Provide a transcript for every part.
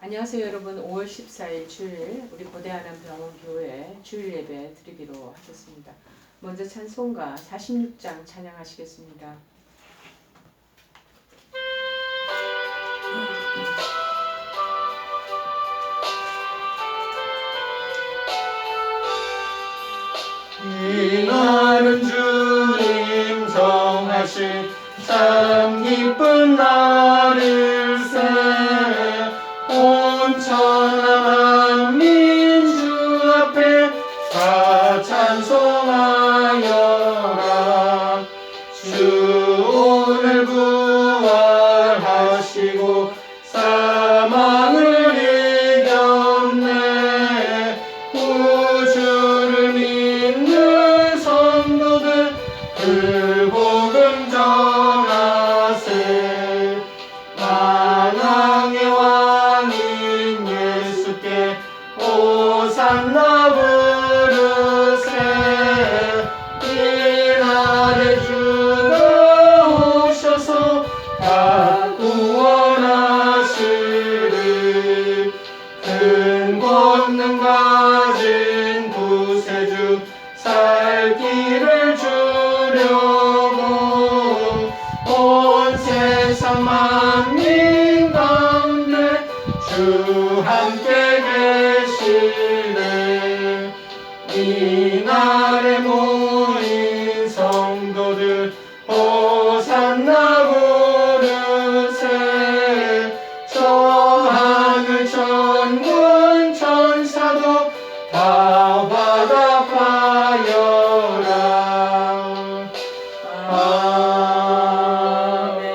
안녕하세요 여러분. 5월 14일 주일 우리 고대한암병원교회 주일 예배 드리기로 하겠습니다. 먼저 찬송가 46장 찬양하시겠습니다. 이날은 주님 정하신 참 기쁜 날일세. 온 천하 만민 주 앞에 다 찬송하여라. 주 오늘 부활하시고 사망을 이겼네. 우주를 믿는 성도들 그 복음 전하세. 만왕의 왕인 예수께 호산나 부르세. 이날에 주가 오셔서 다 구원하시리. 큰 권능 가진 구세주 살 길을 주려고 온 세상 만민 가운데 주 함께 계시네. 이날에 모인 성도들 호산나 부르세. 저 하늘 천군 천사도 다 화답하여라. 아멘.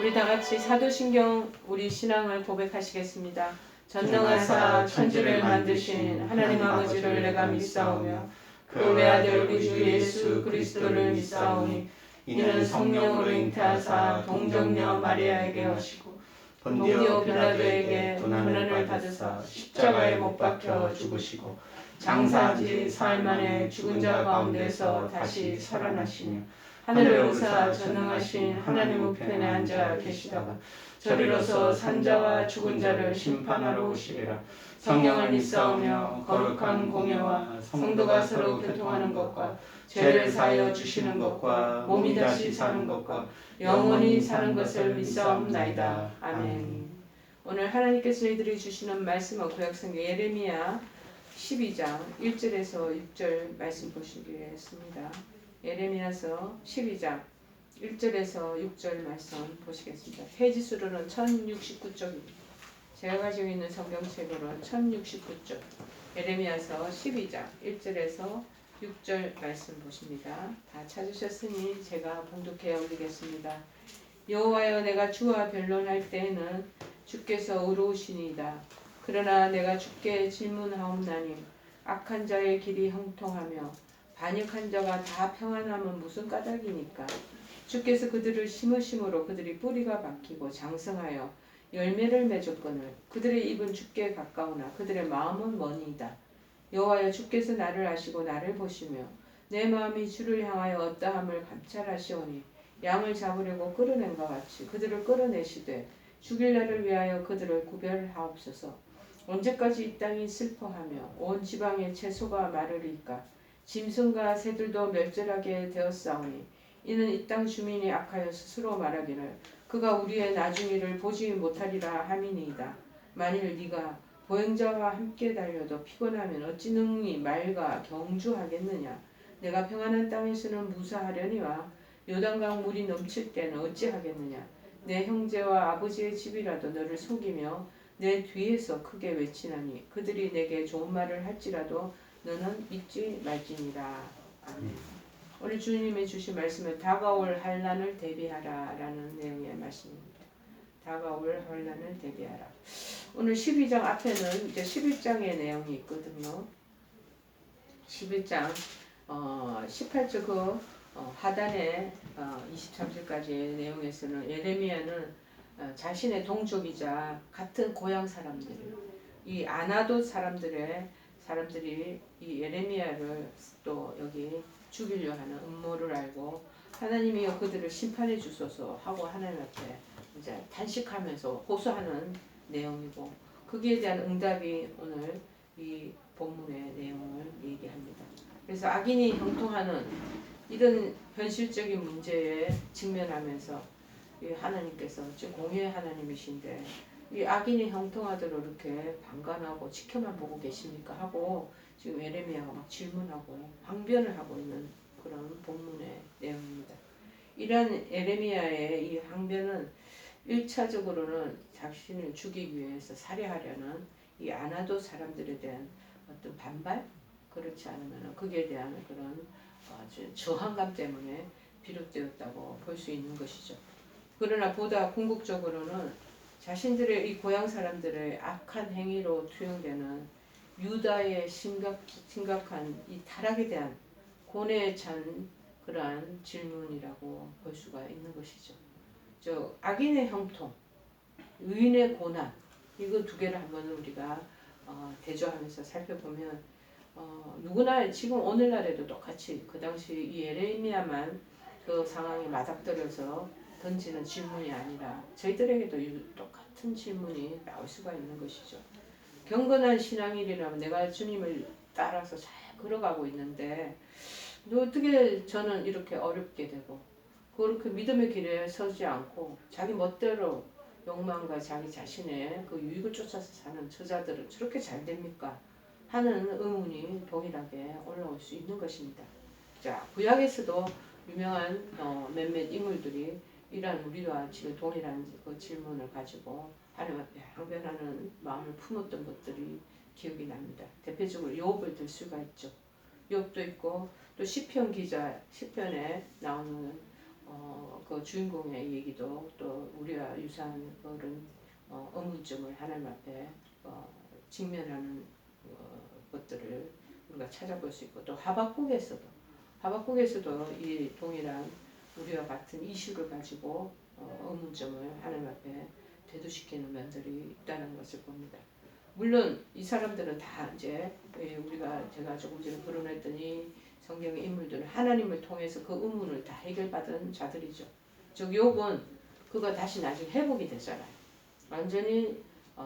우리 다 같이 사도신경 우리 신앙을 고백하시겠습니다. 전능하사 천지를 만드신 하나님 아버지를 내가 믿사오며 그 외아들 우리 주 예수 그리스도를 믿사오니 이는 성령으로 잉태하사 동정녀 마리아에게 오시고 본디오 빌라도에게 고난을 받으사 십자가에 못 박혀 죽으시고 장사한 지 사흘 만에 죽은 자 가운데서 다시 살아나시며 하늘에 오사 전능하신 하나님 우편에 앉아 계시다가 저리로서 산자와 죽은 자를 심판하러 오시리라. 성령을 믿사오며 거룩한 공예와 성도가 서로 교통하는 것과 죄를 사하여 주시는 것과 몸이 다시 사는 것과 영원히 사는 것을 믿사옵나이다. 아멘. 오늘 하나님께서 저희들이 주시는 말씀은 구약성경 예레미야 12장 1절에서 6절 말씀 보시겠습니다. 예레미야서 12장 1절에서 6절 말씀 보시겠습니다. 페이지수로는 1069쪽입니다. 제가 가지고 있는 성경책으로는 1069쪽 예레미야서 12장 1절에서 6절 말씀 보십니다. 다 찾으셨으니 제가 봉독해 올리겠습니다. 여호와여, 내가 주와 변론할 때에는 주께서 의로우시니이다. 그러나 내가 주께 질문하옵나니 악한 자의 길이 형통하며 반역한 자가 다 평안하면 무슨 까닭이니까. 주께서 그들을 심으심으로 그들이 뿌리가 박히고 장성하여 열매를 맺었거늘 그들의 입은 주께 가까우나 그들의 마음은 머니이다. 여호와여, 주께서 나를 아시고 나를 보시며 내 마음이 주를 향하여 어떠함을 감찰하시오니 양을 잡으려고 끌어낸 것 같이 그들을 끌어내시되 죽일 날을 위하여 그들을 구별하옵소서. 언제까지 이 땅이 슬퍼하며 온 지방의 채소가 마르리까. 짐승과 새들도 멸절하게 되었사오니 이는 이 땅 주민이 악하여 스스로 말하기를 그가 우리의 나중일을 보지 못하리라 함이니이다. 만일 네가 보행자와 함께 달려도 피곤하면 어찌 능히 말과 경주하겠느냐. 내가 평안한 땅에서는 무사하려니와 요단강 물이 넘칠 때는 어찌하겠느냐. 내 형제와 아버지의 집이라도 너를 속이며 내 뒤에서 크게 외치나니 그들이 내게 좋은 말을 할지라도 너는 믿지 말지니라. 아멘. 오늘 주님이 주신 말씀은 다가올 환난을 대비하라 라는 내용의 말씀입니다. 다가올 환난을 대비하라. 오늘 12장 앞에는 이제 11장의 내용이 있거든요. 11장 18절 그 하단의 23절까지의 내용에서는 예레미야는 자신의 동족이자 같은 고향 사람들, 이 아나돗 사람들이 이 예레미야를 또 여기 죽이려 하는 음모를 알고 하나님이여 그들을 심판해 주소서 하고 하나님 앞에 이제 탄식하면서 호소하는 내용이고 거기에 대한 응답이 오늘 이 본문의 내용을 얘기합니다. 그래서 악인이 형통하는 이런 현실적인 문제에 직면하면서 이 하나님께서 지금 공의의 하나님이신데 이 악인이 형통하도록 이렇게 방관하고 지켜만 보고 계십니까 하고 지금 예레미야가 막 질문하고 항변을 하고 있는 그런 본문의 내용입니다. 이러한 예레미야의 이 항변은 1차적으로는 자신을 죽이기 위해서 살해하려는 이 아나도 사람들에 대한 어떤 반발, 그렇지 않으면 거기에 대한 그런 저항감 때문에 비롯되었다고 볼 수 있는 것이죠. 그러나 보다 궁극적으로는 자신들의 이 고향 사람들의 악한 행위로 투영되는 유다의 심각한 이 타락에 대한 고뇌에 찬 그러한 질문이라고 볼 수가 있는 것이죠. 저 악인의 형통, 의인의 고난, 이거 두 개를 한번 우리가 대조하면서 살펴보면 누구나 지금 오늘날에도 똑같이 그 당시 이 예레미야만 그 상황에 맞닥뜨려서 던지는 질문이 아니라 저희들에게도 똑같은 질문이 나올 수가 있는 것이죠. 경건한 신앙인이라면 내가 주님을 따라서 잘 걸어가고 있는데 어떻게 저는 이렇게 어렵게 되고 그렇게 믿음의 길에 서지 않고 자기 멋대로 욕망과 자기 자신의 그 유익을 쫓아서 사는 저자들은 저렇게 잘 됩니까? 하는 의문이 동일하게 올라올 수 있는 것입니다. 자, 구약에서도 유명한 몇몇 인물들이 이러한 우리와 지금 동일한 그 질문을 가지고 하나님 앞에 항변하는 마음을 품었던 것들이 기억이 납니다. 대표적으로 욥을 들 수가 있죠. 욥도 있고 또 시편 기자 시편에 나오는 그 주인공의 얘기도 또 우리와 유사한 그런 의문점을 하나님 앞에 직면하는 것들을 우리가 찾아볼 수 있고 또 하박국에서도 이 동일한 우리와 같은 이슈를 가지고 의문점을 하나님 앞에 대두시키는 면들이 있다는 것을 봅니다. 물론 이 사람들은 다 이제 제가 조금 전에 거론했더니 성경의 인물들은 하나님을 통해서 그 의문을 다 해결받은 자들이죠. 즉 욥은 그거 다시 나중에 회복이 되잖아요. 완전히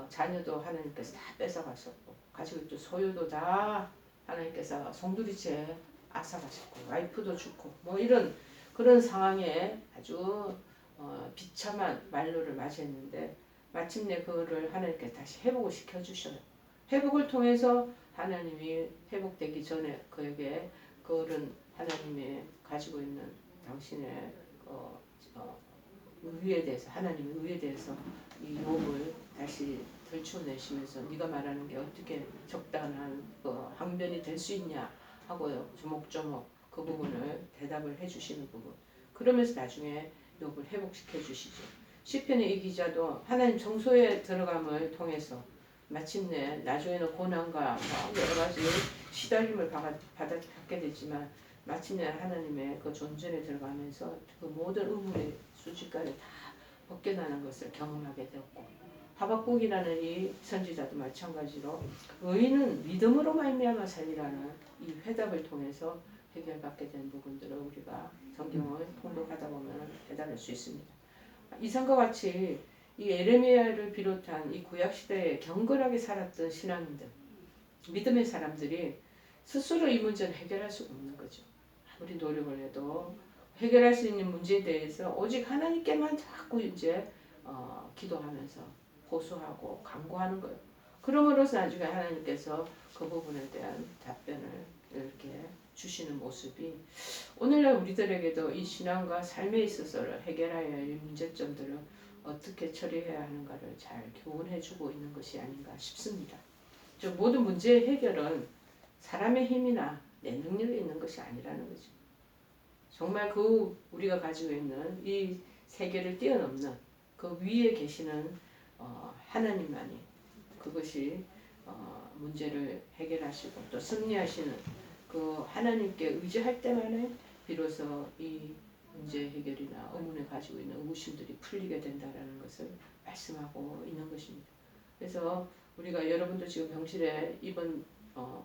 자녀도 하나님께서 다 뺏어가셨고 가지고 있던 소유도 다 하나님께서 송두리째 앗아가셨고 와이프도 죽고 뭐 이런 그런 상황에 아주 비참한 말로를 맞이했는데 마침내 그거를 하나님께 다시 회복을 시켜주셔요. 회복을 통해서 하나님이 회복되기 전에 그에게 그런 하나님이 가지고 있는 당신의 의에 대해서 하나님의 의에 대해서 이 욥을 다시 들춰내시면서 네가 말하는 게 어떻게 적당한 항변이 될 수 있냐 하고 조목조목 그 부분을 대답을 해주시는 부분. 그러면서 나중에 욥을 회복시켜 주시죠. 시편의 이 기자도 하나님 정소에 들어감을 통해서 마침내 나중에는 고난과 여러 가지 시달림을 받게 되지만 마침내 하나님의 그 존전에 들어가면서 그 모든 의문의 수직까지 다 벗겨나는 것을 경험하게 되었고 하박국이라는 이 선지자도 마찬가지로 의인은 믿음으로 말미암아 살리라는 이 회답을 통해서 해결받게 된 부분들을 우리가 성경을 통독하다 보면 깨달을 수 있습니다. 이상과 같이 이 예레미야를 비롯한 이 구약 시대에 경건하게 살았던 신앙인들, 믿음의 사람들이 스스로 이 문제를 해결할 수가 없는 거죠. 아무리 노력을 해도 해결할 수 있는 문제에 대해서 오직 하나님께만 자꾸 이제 기도하면서 호소하고 간구하는 거예요. 그러므로서 나중에 하나님께서 그 부분에 대한 답변을 이렇게 주시는 모습이 오늘날 우리들에게도 이 신앙과 삶에 있어서 해결해야 할 문제점들을 어떻게 처리해야 하는가를 잘 교훈해주고 있는 것이 아닌가 싶습니다. 즉 모든 문제의 해결은 사람의 힘이나 내 능력에 있는 것이 아니라는 거죠. 정말 그 우리가 가지고 있는 이 세계를 뛰어넘는 그 위에 계시는 하나님만이 그것이 문제를 해결하시고 또 승리하시는 그 하나님께 의지할 때만에 비로소 이 문제 해결이나 의문을 가지고 있는 의구심들이 풀리게 된다라는 것을 말씀하고 있는 것입니다. 그래서 우리가 여러분도 지금 병실에 입원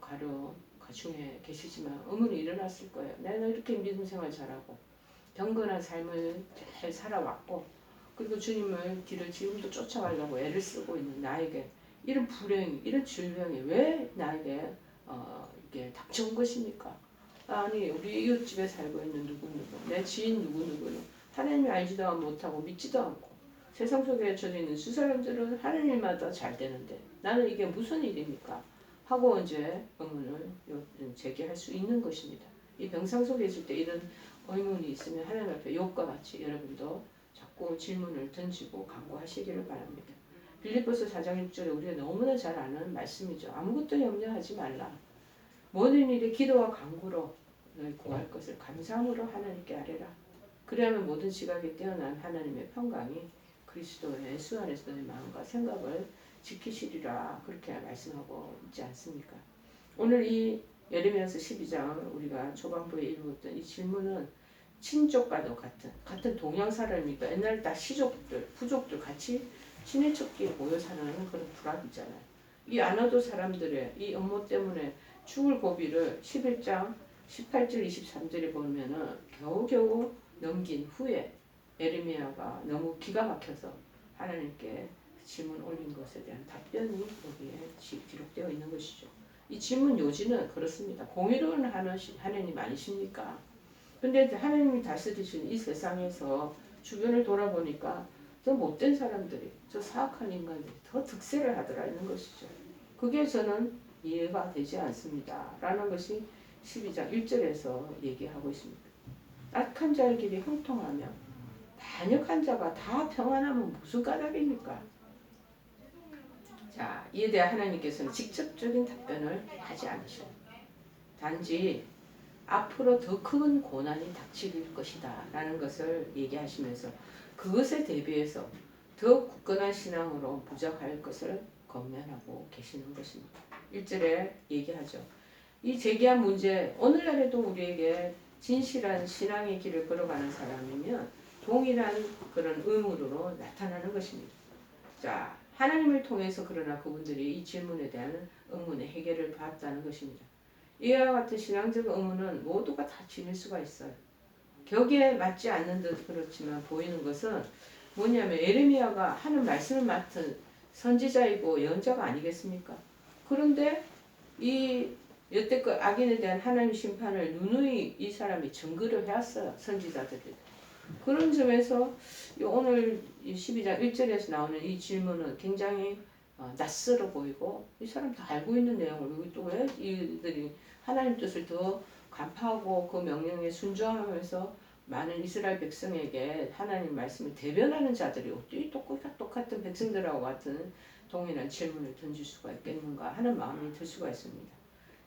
가려 중에 계시지만 의문이 일어났을 거예요. 내가 이렇게 믿음 생활 잘하고 경건한 삶을 잘 살아왔고 그리고 주님을 길을 지금도 쫓아가려고 애를 쓰고 있는 나에게 이런 불행이, 이런 질병이 왜 나에게 이게 닥쳐온 것입니까? 아니 우리 이웃집에 살고 있는 누구누구, 내 지인 누구누구는 하나님이 알지도 못하고 믿지도 않고 세상 속에 젖어 있는 수 사람들은 하나님마다 잘 되는데 나는 이게 무슨 일입니까? 하고 이제 의문을 제기할 수 있는 것입니다. 이 병상 속에 있을 때 이런 의문이 있으면 하나님 앞에 욥과 같이 여러분도 자꾸 질문을 던지고 간구하시기를 바랍니다. 빌립보서 4장 6절에 우리가 너무나 잘 아는 말씀이죠. 아무것도 염려하지 말라. 모든 일에 기도와 간구로 너희 구할 것을 감사함으로 하나님께 아뢰라. 그리하면 모든 지각에 뛰어난 하나님의 평강이 그리스도 예수 안에서 너희 마음과 생각을 지키시리라. 그렇게 말씀하고 있지 않습니까? 오늘 이 예레미야서 12장을 우리가 초반부에 읽었던 이 질문은 친족과도 같은 동양 사람이니까 옛날 다 시족들, 부족들 같이 친해척기에 모여 사는 그런 불합이잖아요. 이 아나도 사람들의 이 업무 때문에 죽을 고비를 11장 18절 23절에 보면은 겨우겨우 넘긴 후에 예레미야가 너무 기가 막혀서 하나님께 질문 올린 것에 대한 답변이 여기에 기록되어 있는 것이죠. 이 질문 요지는 그렇습니다. 공의로운 하나님 아니십니까? 근데 하나님이 다스리시는 이 세상에서 주변을 돌아보니까 더 못된 사람들이, 저 사악한 인간들이 더 득세를 하더라 있는 것이죠. 그게 저는 이해가 되지 않습니다. 라는 것이 12장 1절에서 얘기하고 있습니다. 악한 자의 길이 형통하며 반역한 자가 다 평안하면 무슨 까닭입니까? 자, 이에 대해 하나님께서는 직접적인 답변을 하지 않으셔요. 단지 앞으로 더 큰 고난이 닥칠 것이다 라는 것을 얘기하시면서 그것에 대비해서 더 굳건한 신앙으로 무장할 것을 권면하고 계시는 것입니다. 1절에 얘기하죠. 이 제기한 문제, 오늘날에도 우리에게 진실한 신앙의 길을 걸어가는 사람이면 동일한 그런 의문으로 나타나는 것입니다. 자, 하나님을 통해서 그러나 그분들이 이 질문에 대한 의문의 해결을 봤다는 것입니다. 이와 같은 신앙적 의문은 모두가 다 지닐 수가 있어요. 격에 맞지 않는 듯 그렇지만 보이는 것은 뭐냐면 예레미야가 하는 말씀을 맡은 선지자이고 예언자가 아니겠습니까? 그런데 이 여태껏 악인에 대한 하나님 심판을 누누이 이 사람이 증거를 해왔어요. 선지자들이. 그런 점에서 오늘 12장 1절에서 나오는 이 질문은 굉장히 낯설어 보이고 이 사람 다 알고 있는 내용을 여기 또 왜 이들이 하나님 뜻을 더 간파하고 그 명령에 순종하면서 많은 이스라엘 백성에게 하나님 말씀을 대변하는 자들이 어떻게 똑같은 백성들하고 같은 동일한 질문을 던질 수가 있겠는가 하는 마음이 들 수가 있습니다.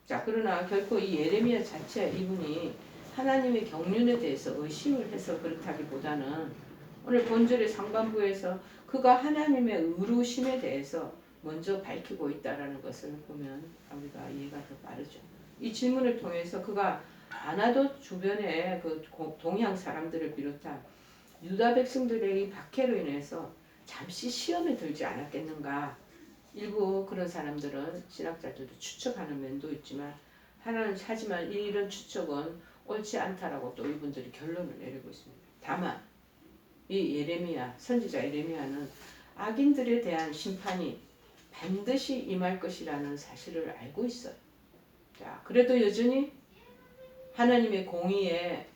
자, 그러나 결코 이 예레미야 자체 이분이 하나님의 경륜에 대해서 의심을 해서 그렇다기보다는 오늘 본절의 상반부에서 그가 하나님의 의로우심에 대해서 먼저 밝히고 있다는 것을 보면 우리가 이해가 더 빠르죠. 이 질문을 통해서 그가 아나도 주변의 그 동양 사람들을 비롯한 유다 백성들의 이 박해로 인해서 잠시 시험에 들지 않았겠는가. 일부 그런 사람들은 신학자들도 추측하는 면도 있지만 하지만 이런 추측은 옳지 않다라고 또 이분들이 결론을 내리고 있습니다. 다만 이 예레미야 선지자 예레미야는 악인들에 대한 심판이 반드시 임할 것이라는 사실을 알고 있어요. 자, 그래도 여전히 하나님의 공의에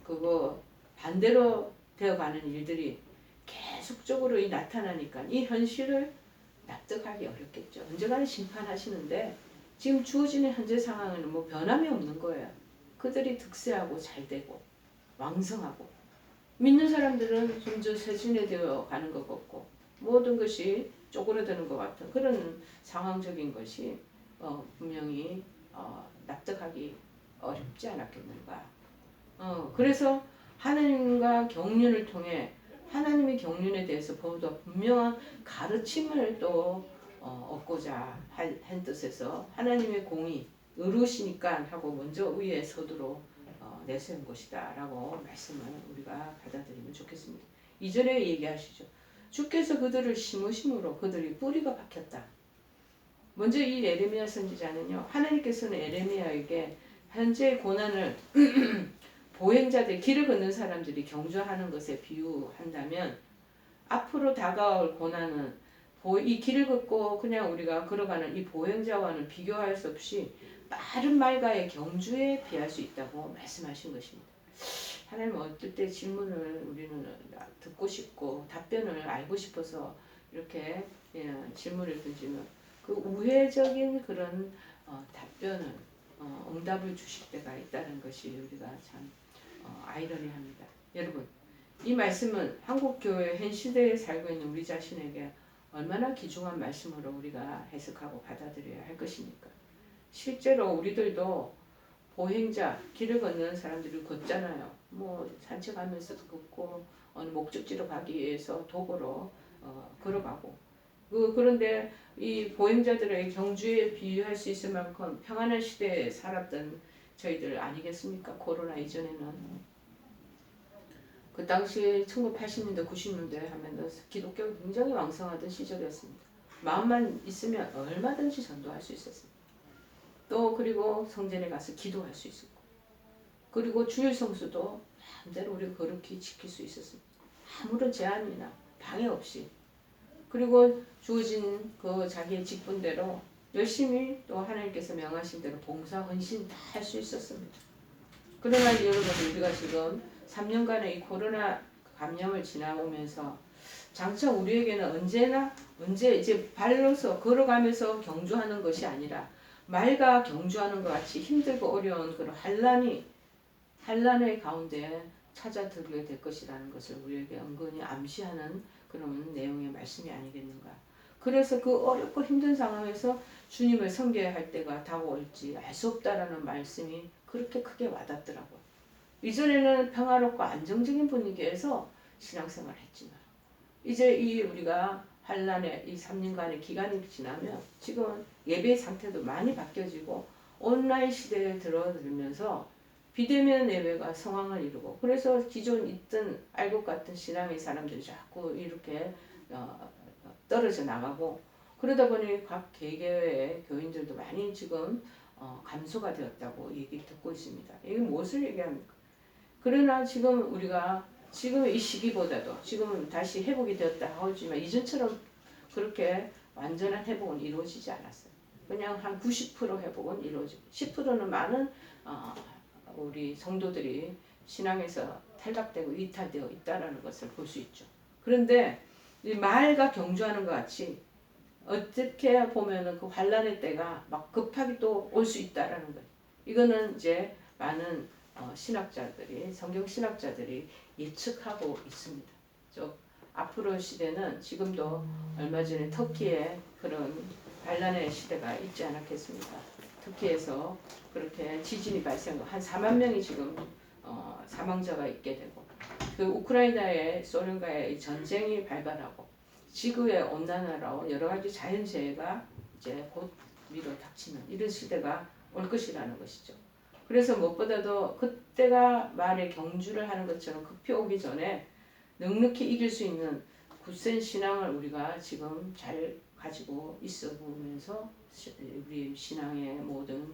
그거 반대로 되어가는 일들이 계속적으로 나타나니까 이 현실을 납득하기 어렵겠죠. 언젠가는 심판하시는데 지금 주어지는 현재 상황에는 뭐 변함이 없는 거예요. 그들이 득세하고 잘되고 왕성하고 믿는 사람들은 점점 세진되어 가는 것 같고 모든 것이 쪼그라드는 것 같은 그런 상황적인 것이 분명히 납득하기 어렵지 않았겠는가. 그래서 하나님과 경륜을 통해 하나님의 경륜에 대해서 보다 분명한 가르침을 또 얻고자 한 뜻에서 하나님의 공의 의로우시니까 하고 먼저 위에 서두로 내세운 것이다 라고 말씀을 우리가 받아들이면 좋겠습니다. 이전에 얘기하시죠. 주께서 그들을 심으심으로 그들이 뿌리가 박혔다. 먼저 이 예레미야 선지자는요. 하나님께서는 예레미야에게 현재의 고난을 보행자들, 길을 걷는 사람들이 경주하는 것에 비유한다면 앞으로 다가올 고난은 이 길을 걷고 그냥 우리가 걸어가는 이 보행자와는 비교할 수 없이 빠른 말과의 경주에 비할 수 있다고 말씀하신 것입니다. 하나님 어떨 때 질문을 우리는 듣고 싶고 답변을 알고 싶어서 이렇게 질문을 던지면 그 우회적인 그런 답변을 응답을 주실 때가 있다는 것이 우리가 참 아이러니합니다. 여러분, 이 말씀은 한국교회 현 시대에 살고 있는 우리 자신에게 얼마나 귀중한 말씀으로 우리가 해석하고 받아들여야 할 것입니까? 실제로 우리들도 보행자, 길을 걷는 사람들이 걷잖아요. 뭐 산책하면서도 걷고 어느 목적지로 가기 위해서 도보로 걸어가고 그런데 이 보행자들의 경주에 비유할 수 있을 만큼 평안한 시대에 살았던 저희들 아니겠습니까? 코로나 이전에는 그 당시 1980년대 90년대 하면 기독교가 굉장히 왕성하던 시절이었습니다. 마음만 있으면 얼마든지 전도할 수 있었습니다. 또 그리고 성전에 가서 기도할 수 있었고 그리고 주일 성수도 마음대로 우리가 거룩히 지킬 수 있었습니다. 아무런 제한이나 방해 없이 그리고 주어진 그 자기의 직분대로 열심히 또 하나님께서 명하신 대로 봉사 헌신 다 할 수 있었습니다. 그러나 여러분 우리가 지금 3년간의 이 코로나 감염을 지나오면서 장차 우리에게는 언제 이제 발로서 걸어가면서 경주하는 것이 아니라 말과 경주하는 것 같이 힘들고 어려운 그런 환란의 가운데 찾아들게 될 것이라는 것을 우리에게 은근히 암시하는 그런 내용의 말씀이 아니겠는가. 그래서 그 어렵고 힘든 상황에서 주님을 섬겨야 할 때가 다가올지 알 수 없다라는 말씀이 그렇게 크게 와닿더라고요. 이전에는 평화롭고 안정적인 분위기에서 신앙생활을 했지만 이제 이 우리가 환란의 이 3년간의 기간이 지나면 지금 예배 상태도 많이 바뀌어지고 온라인 시대에 들어들면서 비대면 예배가 성황을 이루고 그래서 기존 있던 알곡 같은 신앙의 사람들이 자꾸 이렇게 떨어져 나가고 그러다 보니 각 개개의 교인들도 많이 지금 감소가 되었다고 얘기 듣고 있습니다. 이게 무엇을 얘기합니까? 그러나 지금 우리가 지금 이 시기보다도 지금은 다시 회복이 되었다 하지만 이전처럼 그렇게 완전한 회복은 이루어지지 않았어요. 그냥 한 90% 회복은 이루어지고 10%는 많은 우리 성도들이 신앙에서 탈락되고 이탈되어 있다는 것을 볼 수 있죠. 그런데 이 말과 경주하는 것 같이 어떻게 보면은 그 환란의 때가 막 급하게 또 올 수 있다라는 거예요. 이거는 이제 많은 신학자들이 성경 신학자들이 예측하고 있습니다. 앞으로 시대는 지금도 얼마 전에 터키에 그런 반란의 시대가 있지 않았겠습니까? 터키에서 그렇게 지진이 발생하고 한 4만 명이 지금 사망자가 있게 되고 그 우크라이나의 소련과의 전쟁이 발발하고 지구의 온난화로 여러 가지 자연재해가 이제 곧 위로 닥치는 이런 시대가 올 것이라는 것이죠. 그래서 무엇보다도 그때가 말에 경주를 하는 것처럼 급히 오기 전에 넉넉히 이길 수 있는 굳센 신앙을 우리가 지금 잘 가지고 있어 보면서 우리 신앙의 모든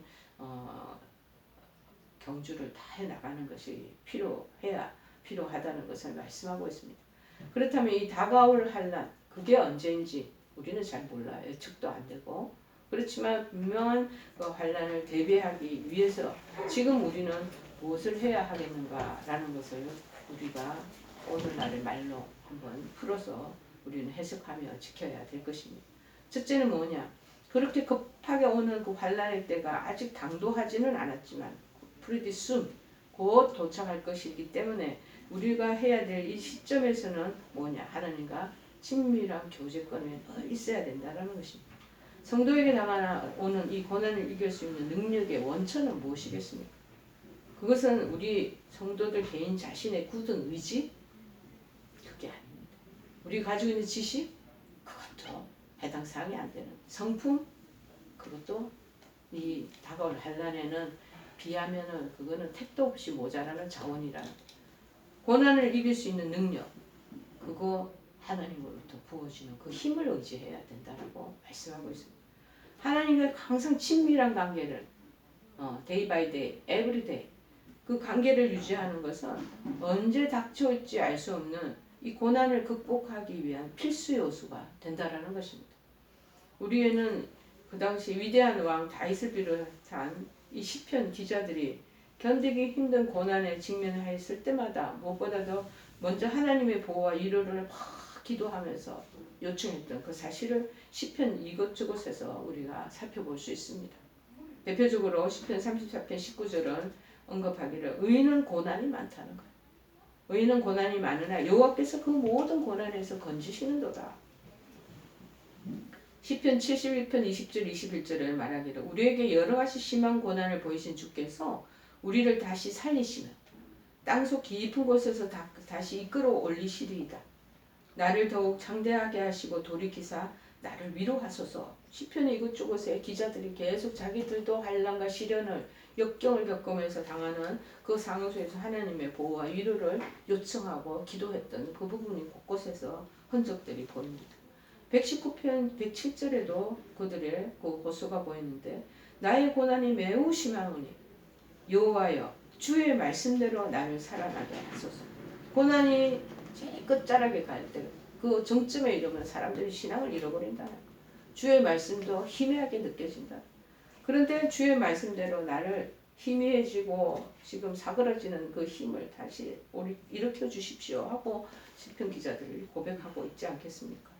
경주를 다 해나가는 것이 필요하다는 것을 말씀하고 있습니다. 그렇다면 이 다가올 환난 그게 언제인지 우리는 잘 몰라요. 예측도 안 되고 그렇지만 분명한 그 환난을 대비하기 위해서 지금 우리는 무엇을 해야 하겠는가라는 것을 우리가 오늘날의 말로 한번 풀어서 우리는 해석하며 지켜야 될 것입니다. 첫째는 뭐냐? 그렇게 급하게 오는 그 환난의 때가 아직 당도하지는 않았지만 pretty soon 곧 도착할 것이기 때문에 우리가 해야 될 이 시점에서는 뭐냐? 하나님과 친밀한 교제권에 있어야 된다는 것입니다. 성도에게 오는 이 고난을 이길 수 있는 능력의 원천은 무엇이겠습니까? 그것은 우리 성도들 개인 자신의 굳은 의지? 그게 아닙니다. 우리가 가지고 있는 지식? 그것도 해당 사항이 안 되는 성품? 그것도 이 다가올 환난에는 비하면은 그거는 택도 없이 모자라는 자원이라는 고난을 이길 수 있는 능력 그거 하나님으로부터 부어지는 그 힘을 의지해야 된다고 말씀하고 있습니다. 하나님과 항상 친밀한 관계를 day by day, every day 그 관계를 유지하는 것은 언제 닥쳐올지 알 수 없는 이 고난을 극복하기 위한 필수 요소가 된다라는 것입니다. 우리에는 그 당시 위대한 왕 다윗을 비롯한 이 시편 기자들이 견디기 힘든 고난에 직면하였을 때마다 무엇보다도 먼저 하나님의 보호와 위로를 막 기도하면서 요청했던 그 사실을 시편 이것저것에서 우리가 살펴볼 수 있습니다. 대표적으로 시편 34편 19절은 언급하기를 의인은 고난이 많다는 거예요. 의인은 고난이 많으나 여호와께서 그 모든 고난에서 건지시는도다. 시편 71편 20절 21절에 말하기를 우리에게 여러 가지 심한 고난을 보이신 주께서 우리를 다시 살리시며 땅속 깊은 곳에서 다시 이끌어 올리시리이다. 나를 더욱 창대하게 하시고 돌이키사 나를 위로하소서. 시편의 이곳저곳에 기자들이 계속 자기들도 환난과 시련을 역경을 겪으면서 당하는 그 상황 속에서 하나님의 보호와 위로를 요청하고 기도했던 그 부분이 곳곳에서 흔적들이 보입니다. 119편 107절에도 그들의 그 호소가 보이는데 나의 고난이 매우 심하오니 여호와여 주의 말씀대로 나를 살아나게 하소서. 고난이 제일 끝자락에 갈 때 그 정점에 이르면 사람들이 신앙을 잃어버린다. 주의 말씀도 희미하게 느껴진다. 그런데 주의 말씀대로 나를 희미해지고 지금 사그러지는 그 힘을 다시 일으켜 주십시오 하고 시편 기자들이 고백하고 있지 않겠습니까?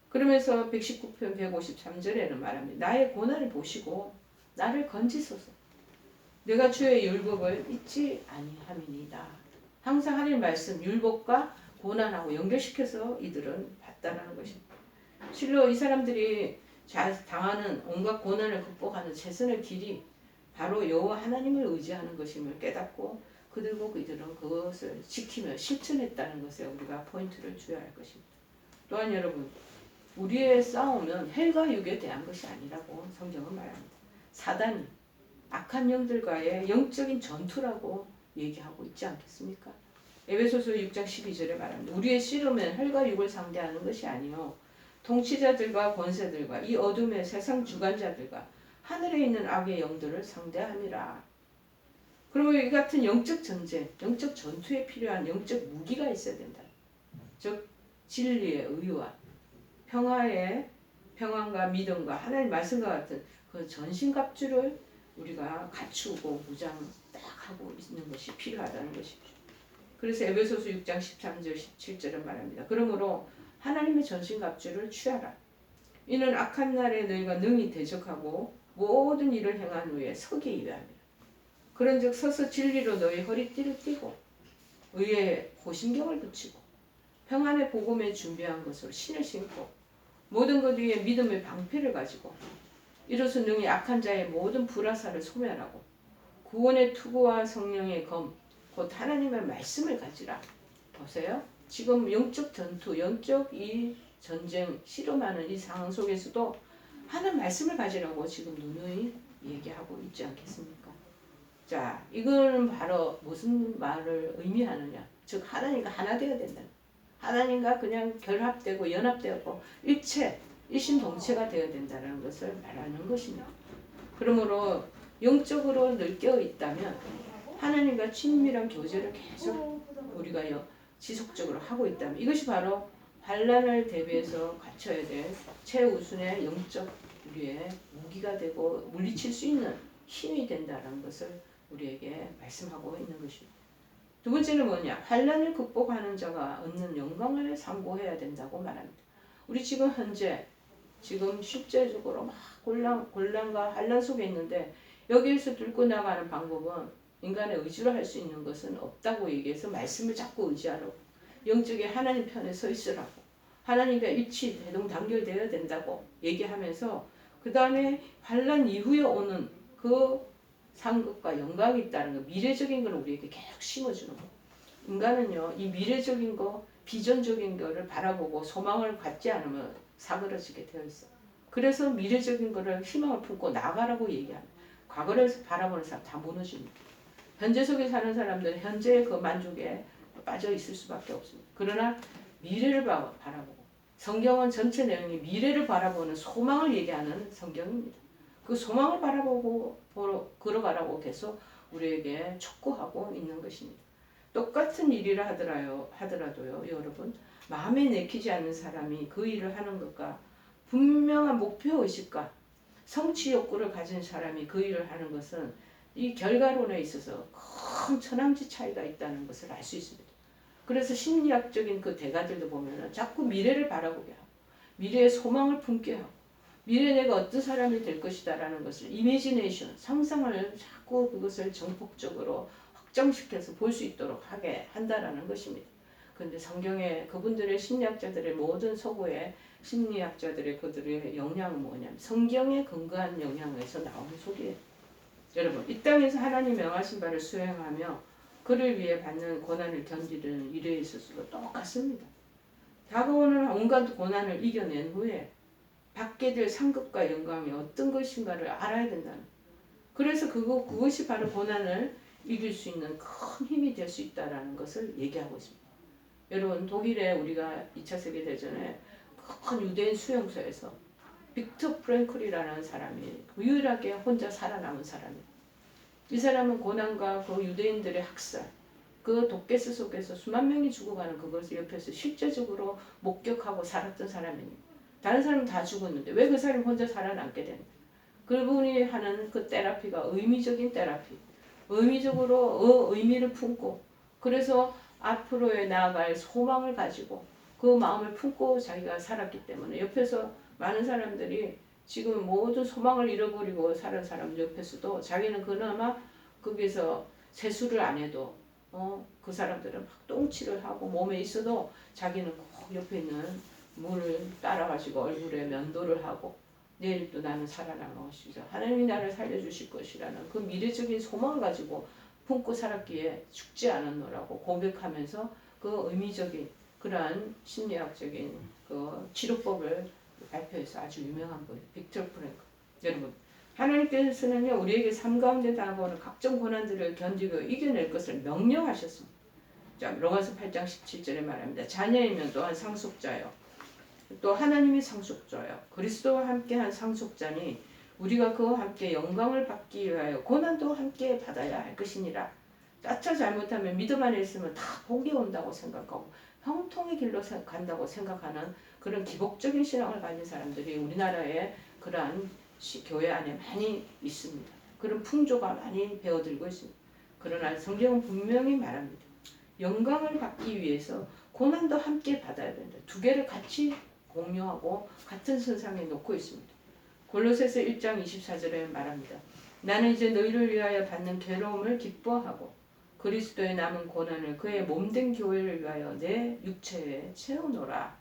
그러면서 119편 153절에는 말합니다. 나의 고난을 보시고 나를 건지소서. 내가 주의 율법을 잊지 아니함이니이다. 항상 하나님 말씀 율법과 고난하고 연결시켜서 이들은 봤다는 것입니다. 실로 이 사람들이 당하는 온갖 고난을 극복하는 최선의 길이 바로 여호와 하나님을 의지하는 것임을 깨닫고 그들은 그것을 지키며 실천했다는 것에 우리가 포인트를 줘야 할 것입니다. 또한 여러분, 우리의 싸움은 헬과 육에 대한 것이 아니라고 성경은 말합니다. 사단이 악한 영들과의 영적인 전투라고 얘기하고 있지 않겠습니까? 에베소서 6장 12절에 말합니다. 우리의 씨름은 혈과 육을 상대하는 것이 아니요 통치자들과 권세들과 이 어둠의 세상 주관자들과 하늘에 있는 악의 영들을 상대함이라. 그러면 이 같은 영적 전쟁, 영적 전투에 필요한 영적 무기가 있어야 된다. 즉 진리의 의와 평안과 믿음과 하나님 말씀과 같은 그 전신갑주를 우리가 갖추고 무장 딱 하고 있는 것이 필요하다는 것이죠. 그래서 에베소서 6장 13절 17절은 말합니다. 그러므로 하나님의 전신갑주를 취하라. 이는 악한 날에 너희가 능히 대적하고 모든 일을 행한 후에 서기 위함이라. 그런즉 서서 진리로 너희 허리띠를 띠고 의에 고심경을 붙이고 평안의 복음에 준비한 것으로 신을 신고 모든 것 위에 믿음의 방패를 가지고 이로써 능히 악한 자의 모든 불화살을 소멸하고 구원의 투구와 성령의 검 곧 하나님의 말씀을 가지라. 보세요. 지금 영적 전투, 영적 이 전쟁 실험하는 이 상황 속에서도 하나님 말씀을 가지라고 지금 누누이 얘기하고 있지 않겠습니까? 자, 이거는 바로 무슨 말을 의미하느냐? 즉 하나님과 하나 되어야 된다. 하나님과 그냥 결합되고 연합되고 일심동체가 되어야 된다는 것을 말하는 것입니다. 그러므로 영적으로 늘 깨어 있다면 하나님과 친밀한 교제를 계속 우리가 지속적으로 하고 있다면 이것이 바로 환난을 대비해서 갖춰야 될 최우선의 영적 우리의 무기가 되고 물리칠 수 있는 힘이 된다는 것을 우리에게 말씀하고 있는 것입니다. 두 번째는 뭐냐? 환난을 극복하는 자가 얻는 영광을 상고해야 된다고 말합니다. 우리 지금 현재 실제적으로 막 곤란과 환난 속에 있는데 여기에서 뚫고 나가는 방법은 인간의 의지로 할 수 있는 것은 없다고 얘기해서 말씀을 자꾸 의지하라고 영적인 하나님 편에 서 있으라고 하나님과 일치 대동단결되어야 된다고 얘기하면서 그 다음에 환난 이후에 오는 그 상급과 영광이 있다는 거 미래적인 걸 우리에게 계속 심어주는 거. 인간은요 이 미래적인 거 비전적인 거를 바라보고 소망을 갖지 않으면 사그러지게 되어 있어. 그래서 미래적인 거를 희망을 품고 나가라고 얘기합니다. 과거를 바라보는 사람 다 무너집니다. 현재 속에 사는 사람들은 현재의 그 만족에 빠져 있을 수밖에 없습니다. 그러나 미래를 바라보고 성경은 전체 내용이 미래를 바라보는 소망을 얘기하는 성경입니다. 그 소망을 바라보고 걸어가라고 계속 우리에게 촉구하고 있는 것입니다. 똑같은 일이라 하더라도요, 여러분, 마음에 내키지 않는 사람이 그 일을 하는 것과 분명한 목표의식과 성취 욕구를 가진 사람이 그 일을 하는 것은 이 결과론에 있어서 큰 천황지 차이가 있다는 것을 알 수 있습니다. 그래서 심리학적인 그 대가들도 보면은 자꾸 미래를 바라보게 하고 미래의 소망을 품게 하고 미래에 내가 어떤 사람이 될 것이다라는 것을 이미지네이션, 상상을 자꾸 그것을 정폭적으로 확정시켜서 볼 수 있도록 하게 한다라는 것입니다. 그런데 성경에 그분들의 심리학자들의 모든 서구의 심리학자들의 그들의 영향은 뭐냐면 성경에 근거한 영향에서 나오는 소리예요. 여러분, 이 땅에서 하나님 명하신 바를 수행하며 그를 위해 받는 고난을 견디는 일에 있어서도 똑같습니다. 다가오는 온갖 고난을 이겨낸 후에 받게 될 상급과 영광이 어떤 것인가를 알아야 된다는. 그래서 그것이 바로 고난을 이길 수 있는 큰 힘이 될 수 있다는 것을 얘기하고 있습니다. 여러분, 독일에 우리가 2차 세계대전에 큰 유대인 수용소에서 빅터 프랭클이라는 사람이 유일하게 혼자 살아남은 사람이에요. 이 사람은 고난과 그 유대인들의 학살, 그 독가스 속에서 수만 명이 죽어가는 그것을 옆에서 실제적으로 목격하고 살았던 사람입니다. 다른 사람은 다 죽었는데 왜 그 사람이 혼자 살아남게 됐는가? 그분이 하는 그 테라피가 의미적인 테라피, 의미적으로 의미를 품고 그래서 앞으로에 나아갈 소망을 가지고 그 마음을 품고 자기가 살았기 때문에 옆에서 많은 사람들이 지금 모든 소망을 잃어버리고 사는 사람 옆에서도 자기는 그나마 거기서 세수를 안 해도 그 사람들은 막 똥칠을 하고 몸에 있어도 자기는 꼭 옆에 있는 물을 따라가지고 얼굴에 면도를 하고 내일 또 나는 살아남을 것이죠. 하나님이 나를 살려주실 것이라는 그 미래적인 소망을 가지고 품고 살았기에 죽지 않았노라고 고백하면서 그 의미적인 그러한 심리학적인 그 치료법을 발표해서 아주 유명한 분이에요. 빅터 프랭클. 여러분, 하나님께서는요 우리에게 삶 가운데 다가오는 각종 고난들을 견디고 이겨낼 것을 명령하셨습니다. 자, 로마서 8장 17절에 말합니다. 자녀이면 또한 상속자요. 또 하나님이 상속자요. 그리스도와 함께한 상속자니 우리가 그와 함께 영광을 받기 위하여 고난도 함께 받아야 할 것이니라. 짜쳐 잘못하면 믿음 안에 있으면 다 복이 온다고 생각하고 형통의 길로 간다고 생각하는 그런 기복적인 신앙을 가진 사람들이 우리나라에 그러한 교회 안에 많이 있습니다. 그런 풍조가 많이 배어들고 있습니다. 그러나 성경은 분명히 말합니다. 영광을 받기 위해서 고난도 함께 받아야 된다. 두 개를 같이 공유하고 같은 선상에 놓고 있습니다. 골로새서 1장 24절에 말합니다. 나는 이제 너희를 위하여 받는 괴로움을 기뻐하고 그리스도의 남은 고난을 그의 몸된 교회를 위하여 내 육체에 채우노라.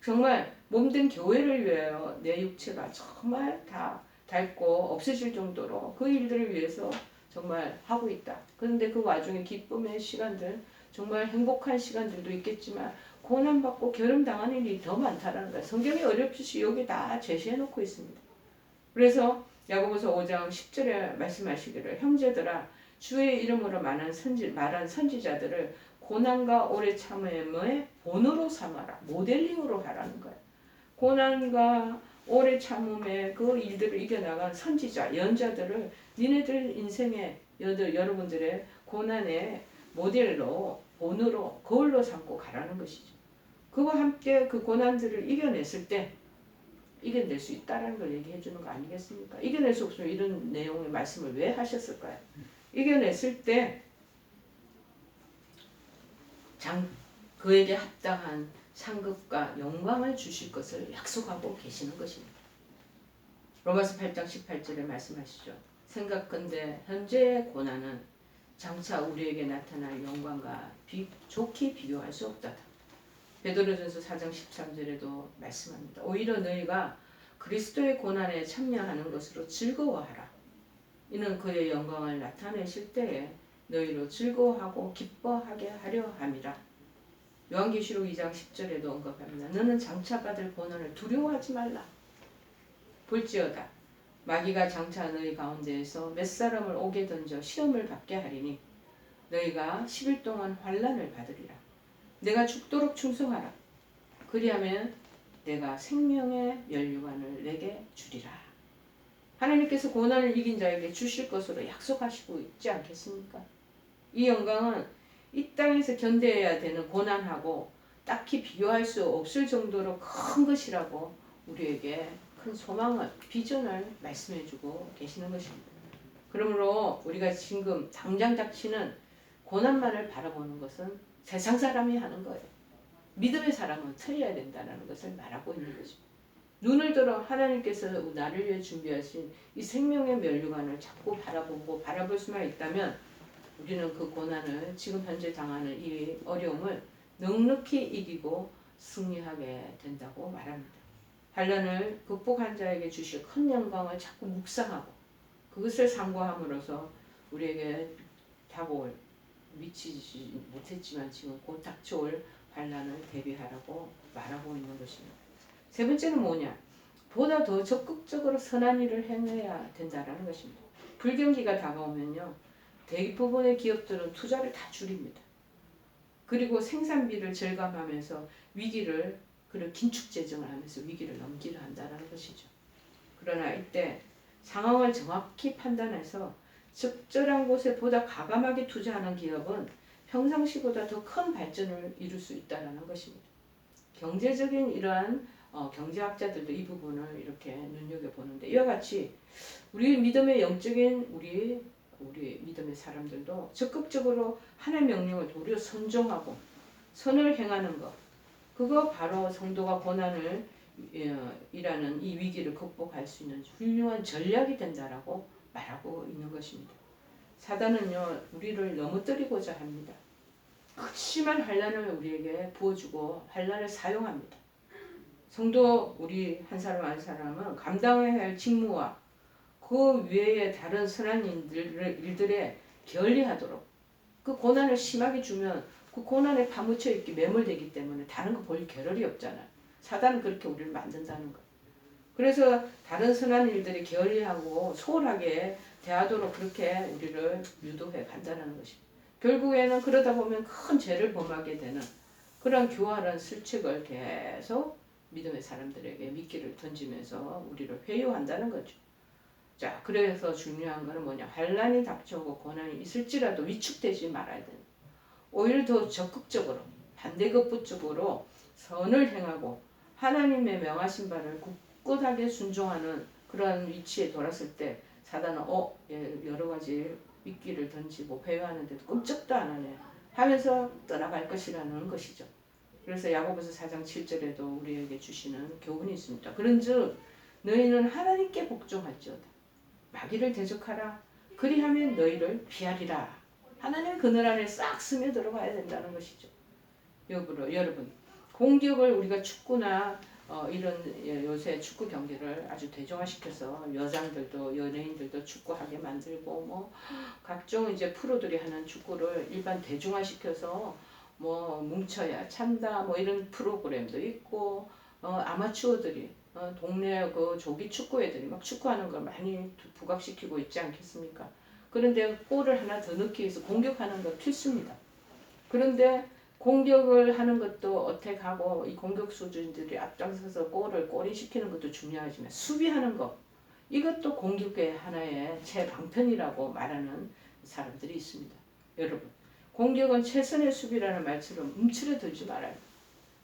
정말 몸된 교회를 위하여 내 육체가 정말 다 닳고 없어질 정도로 그 일들을 위해서 정말 하고 있다. 그런데 그 와중에 기쁨의 시간들, 정말 행복한 시간들도 있겠지만 고난받고 결함당하는 일이 더 많다는 거예요. 성경이 어렵듯이 여기 다 제시해 놓고 있습니다. 그래서 야고보서 5장 10절에 말씀하시기를 형제들아 주의 이름으로 말한 선지자들을 고난과 오래 참음의 본으로 삼아라. 모델링으로 하라는 거예요. 고난과 오래 참음의 그 일들을 이겨나간 선지자, 연자들을 니네들 인생의 여러분들의 고난의 모델로, 본으로, 거울로 삼고 가라는 것이죠. 그와 함께 그 고난들을 이겨냈을 때 이겨낼 수 있다는 걸 얘기해 주는 거 아니겠습니까? 이겨낼 수 없으면 이런 내용의 말씀을 왜 하셨을까요? 이겨냈을 때 그에게 합당한 상급과 영광을 주실 것을 약속하고 계시는 것입니다. 로마서 8장 18절에 말씀하시죠. 생각컨대 현재의 고난은 장차 우리에게 나타날 영광과 좋게 비교할 수 없다. 베드로전서 4장 13절에도 말씀합니다. 오히려 너희가 그리스도의 고난에 참여하는 것으로 즐거워하라. 이는 그의 영광을 나타내실 때에 너희로 즐거워하고 기뻐하게 하려 함이라. 요한계시록 2장 10절에도 언급합니다. 너는 장차 받을 고난을 두려워하지 말라. 볼지어다 마귀가 장차 너희 가운데에서 몇 사람을 옥에 던져 시험을 받게 하리니 너희가 10일 동안 환난을 받으리라. 내가 죽도록 충성하라. 그리하면 내가 생명의 면류관을 내게 주리라. 하나님께서 고난을 이긴 자에게 주실 것으로 약속하시고 있지 않겠습니까? 이 영광은 이 땅에서 견뎌야 되는 고난하고 딱히 비교할 수 없을 정도로 큰 것이라고 우리에게 큰 소망을, 비전을 말씀해주고 계시는 것입니다. 그러므로 우리가 지금 당장 닥치는 고난만을 바라보는 것은 세상 사람이 하는 거예요. 믿음의 사람은 틀려야 된다는 것을 말하고 있는 것입니다. 눈을 들어 하나님께서 나를 위해 준비하신 이 생명의 면류관을 자꾸 바라볼 수만 있다면 우리는 그 고난을, 지금 현재 당하는 이 어려움을 넉넉히 이기고 승리하게 된다고 말합니다. 환난을 극복한 자에게 주실 큰 영광을 자꾸 묵상하고 그것을 상고함으로써 우리에게 다가올, 미치지 못했지만 지금 곧 닥쳐올 환난을 대비하라고 말하고 있는 것입니다. 세 번째는 뭐냐? 보다 더 적극적으로 선한 일을 행해야 된다는 것입니다. 불경기가 다가오면요, 대부분의 기업들은 투자를 다 줄입니다. 그리고 생산비를 절감하면서 위기를, 그런 긴축 재정을 하면서 위기를 넘기려 한다는 것이죠. 그러나 이때 상황을 정확히 판단해서 적절한 곳에 보다 과감하게 투자하는 기업은 평상시보다 더 큰 발전을 이룰 수 있다는 것입니다. 경제적인 이러한 경제학자들도 이 부분을 이렇게 눈여겨보는데, 이와 같이 우리 믿음의 영적인 우리 믿음의 사람들도 적극적으로 하나님의 명령을 도리어 순종하고 선을 행하는 것, 그거 바로 성도가 고난을 이라는 이 위기를 극복할 수 있는 훌륭한 전략이 된다라고 말하고 있는 것입니다. 사단은요, 우리를 넘어뜨리고자 합니다. 극심한 환난을 우리에게 부어주고 환난을 사용합니다. 성도 우리 한 사람 한 사람은 감당해야 할 직무와 그 외에 다른 선한 일들에 게을리하도록, 그 고난을 심하게 주면 그 고난에 파묻혀 있기 매몰되기 때문에 다른 거 볼 겨를이 없잖아요. 사단은 그렇게 우리를 만든다는 거예요. 그래서 다른 선한 일들이 게을리하고 소홀하게 대하도록 그렇게 우리를 유도해 간다는 것입니다. 결국에는 그러다 보면 큰 죄를 범하게 되는 그런 교활한 슬책을 계속 믿음의 사람들에게 미끼를 던지면서 우리를 회유한다는 거죠. 자, 그래서 중요한 것은 뭐냐? 환난이 닥쳐오고 고난이 있을지라도 위축되지 말아야 된다. 오히려 더 적극적으로, 반대급부적으로 선을 행하고 하나님의 명하신 바를 굳건하게 순종하는 그런 위치에 돌았을 때 사단은 여러 가지 미끼를 던지고 회유하는데도 끔찍도 안 하네 하면서 떠나갈 것이라는 것이죠. 그래서 야고보서 4장 7절에도 우리에게 주시는 교훈이 있습니다. 그런즉 너희는 하나님께 복종할지어다. 마귀를 대적하라. 그리하면 너희를 피하리라. 하나님의 그늘 안에 싹 스며들어가야 된다는 것이죠. 여러분, 공격을 우리가 축구나 이런 요새 축구 경기를 아주 대중화시켜서 여장들도 연예인들도 축구하게 만들고 뭐 각종 이제 프로들이 하는 축구를 일반 대중화시켜서 뭐 뭉쳐야 찬다 뭐 이런 프로그램도 있고 아마추어들이 동네 그 조기 축구 애들이 막 축구하는 걸 많이 부각시키고 있지 않겠습니까? 그런데 골을 하나 더 넣기 위해서 공격하는 건 필수입니다. 그런데 공격을 하는 것도 어택하고 이 공격수들이 앞장서서 골인시키는 것도 중요하지만 수비하는 것, 이것도 공격의 하나의 최방편이라고 말하는 사람들이 있습니다. 여러분, 공격은 최선의 수비라는 말처럼 움츠러들지 말아요.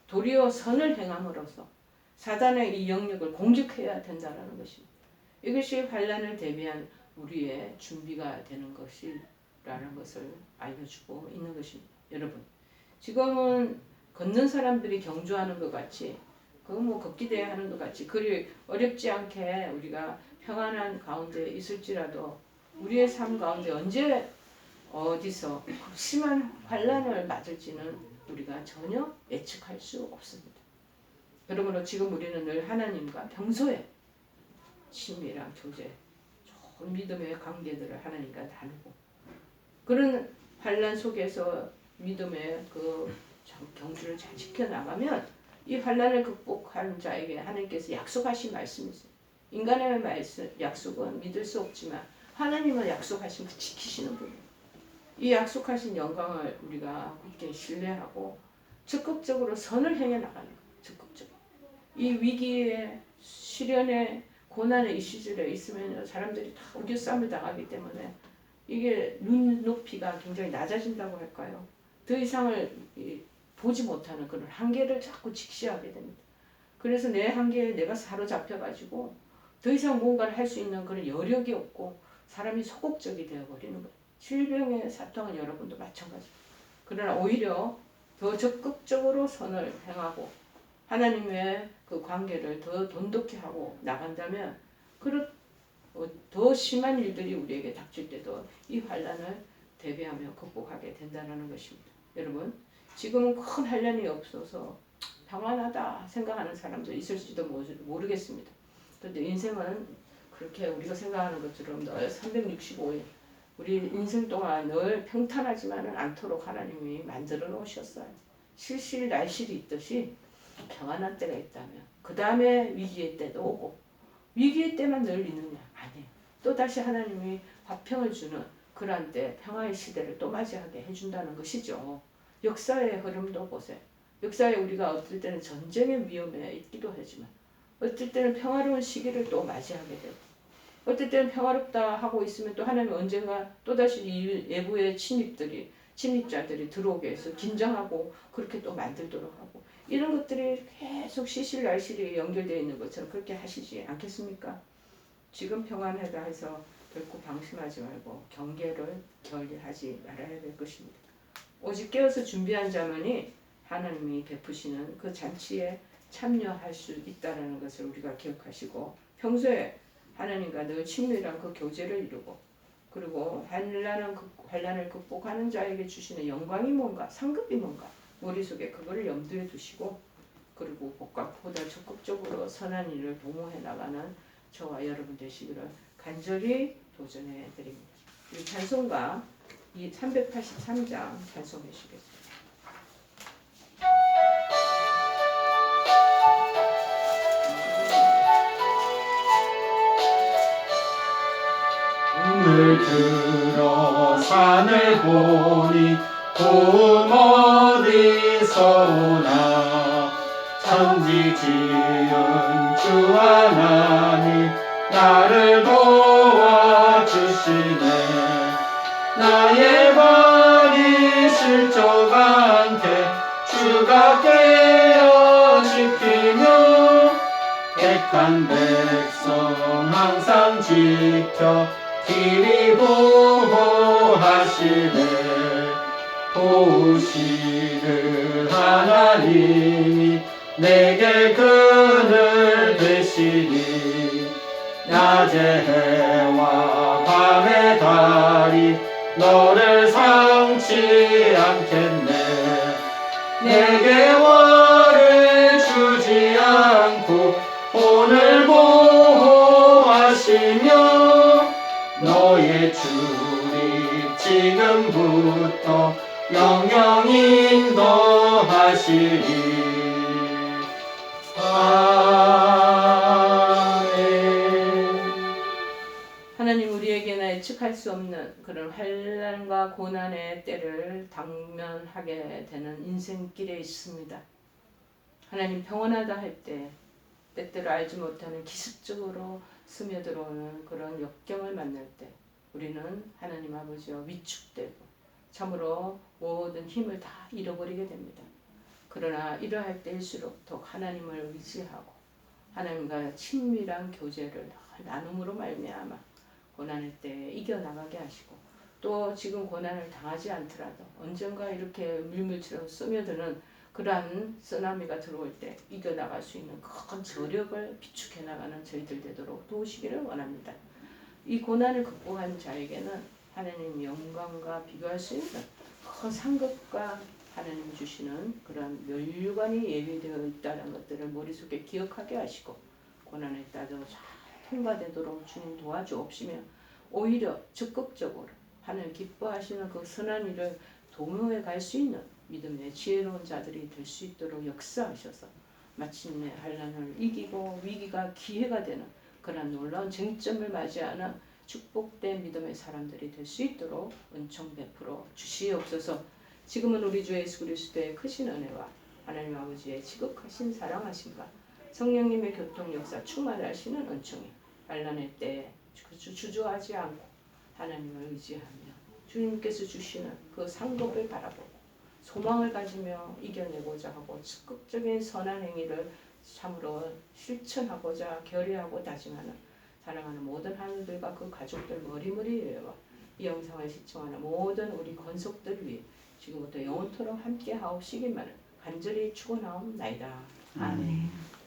도리어 선을 행함으로써 사단의 이 영역을 공격해야 된다는 것입니다. 이것이 환난을 대비한 우리의 준비가 되는 것이라는 것을 알려주고 있는 것입니다. 여러분, 지금은 걷는 사람들이 경주하는 것 같이 걷기 대회 하는 것 같이 그리 어렵지 않게 우리가 평안한 가운데 있을지라도 우리의 삶 가운데 언제 어디서 극심한 환난을 맞을지는 우리가 전혀 예측할 수 없습니다. 그러므로 지금 우리는 늘 하나님과 평소에 친밀한 교제, 좋은 믿음의 관계들을 하나님과 나누고 그런 환난 속에서 믿음의 그 경주를 잘 지켜나가면 이 환난을 극복하는 자에게 하나님께서 약속하신 말씀이 있어요. 인간의 약속은 믿을 수 없지만 하나님은 약속하신 거 지키시는 분이에요. 이 약속하신 영광을 우리가 굳게 신뢰하고 적극적으로 선을 행해 나가는 거예요. 적극적으로. 이 위기에 시련에 고난의 이 시절에 있으면 사람들이 다 우겨싸움을 당하기 때문에 이게 눈높이가 굉장히 낮아진다고 할까요? 더 이상을 보지 못하는 그런 한계를 자꾸 직시하게 됩니다. 그래서 내 한계에 내가 사로잡혀가지고 더 이상 뭔가를 할 수 있는 그런 여력이 없고 사람이 소극적이 되어버리는 거예요. 질병의 사통은 여러분도 마찬가지입니다. 그러나 오히려 더 적극적으로 선을 행하고 하나님의 그 관계를 더 돈독히 하고 나간다면 더 심한 일들이 우리에게 닥칠 때도 이 환난을 대비하며 극복하게 된다는 것입니다. 여러분, 지금은 큰 환난이 없어서 평안하다 생각하는 사람도 있을지도 모르겠습니다. 그런데 인생은 그렇게 우리가 생각하는 것처럼 늘 365일 우리 인생 동안 늘 평탄하지만은 않도록 하나님이 만들어 놓으셨어요. 실실 날실이 있듯이 평안한 때가 있다면 그 다음에 위기의 때도 오고 위기의 때만 늘 있느냐? 아니에요. 또다시 하나님이 화평을 주는 그러한 때 평화의 시대를 또 맞이하게 해준다는 것이죠. 역사의 흐름도 보세요. 역사에 우리가 어떨 때는 전쟁의 위험에 있기도 하지만 어떨 때는 평화로운 시기를 또 맞이하게 되고 어떨 때는 평화롭다 하고 있으면 또 하나님이 언젠가 또다시 이 외부의 침입자들이 들어오게 해서 긴장하고 그렇게 또 만들도록 하고 이런 것들이 계속 시실날실이 연결되어 있는 것처럼 그렇게 하시지 않겠습니까? 지금 평안하다 해서 결코 방심하지 말고 경계를 결리하지 말아야 될 것입니다. 오직 깨어서 준비한 자만이 하나님이 베푸시는 그 잔치에 참여할 수 있다는 것을 우리가 기억하시고 평소에 하나님과 늘 친밀한 그 교제를 이루고 그리고 환난을 극복하는 자에게 주시는 영광이 뭔가 상급이 뭔가 머릿속에 그거를 염두에 두시고 그리고 보다 적극적으로 선한 일을 도모해 나가는 저와 여러분 되시기를 간절히 도전해 드립니다. 이 찬송가 이 383장 찬송해 주시겠습니다. 눈을 들어 산을 보니 도움 어디서 오나 천지 지은 주 하나님 나를 도와주시네 나의 발이 실족 않게 주가 깨어 지키며 택한 백성 항상 지켜 길이 보호하시네 도우시는 하나님이 내게 그늘 되시니 낮의 해와 밤의 달이 너를 상치 않겠네 내게 화를 주지 않고 오늘 보호하시며 너의 주님 지금부터 영영 인도하시리 아멘. 하나님 우리에게는 예측할 수 없는 그런 환난과 고난의 때를 당면하게 되는 인생길에 있습니다. 하나님 평온하다 할 때 때때로 알지 못하는 기습적으로 스며들어오는 그런 역경을 만날 때 우리는 하나님 아버지와 위축되고 참으로 모든 힘을 다 잃어버리게 됩니다. 그러나 이러할 때일수록 더욱 하나님을 의지하고 하나님과 친밀한 교제를 나눔으로 말미암아 고난의 때에 이겨나가게 하시고 또 지금 고난을 당하지 않더라도 언젠가 이렇게 밀물처럼 스며드는 그러한 쓰나미가 들어올 때 이겨나갈 수 있는 큰 저력을 비축해 나가는 저희들 되도록 도우시기를 원합니다. 이 고난을 극복한 자에게는 하나님 영광과 비교할 수 있는 큰 상급과 하나님 주시는 그런 면류관이 예비되어 있다는 것들을 머릿속에 기억하게 하시고 고난의 때도 잘 통과되도록 주님 도와주옵시며 오히려 적극적으로 하나님 기뻐하시는 그 선한 일을 도모해 갈 수 있는 믿음의 지혜로운 자들이 될 수 있도록 역사하셔서 마침내 환난을 이기고 위기가 기회가 되는 그런 놀라운 쟁점을 맞이하는 축복된 믿음의 사람들이 될 수 있도록 은총 베풀어 주시옵소서. 지금은 우리 주 예수 그리스도의 크신 은혜와 하나님 아버지의 지극하신 사랑하심과 성령님의 교통 역사 충만하시는 은총이 환난의 때에 주저하지 않고 하나님을 의지하며 주님께서 주시는 그 상급을 바라보고 소망을 가지며 이겨내고자 하고 적극적인 선한 행위를 참으로 실천하고자 결의하고 다짐하는 사랑하는 모든 하늘들과 그 가족들 머리머리와 이 영상을 시청하는 모든 우리 권속들 위해 지금부터 영원토록 함께 하옵시기만을 간절히 축원하옵나이다. 아멘.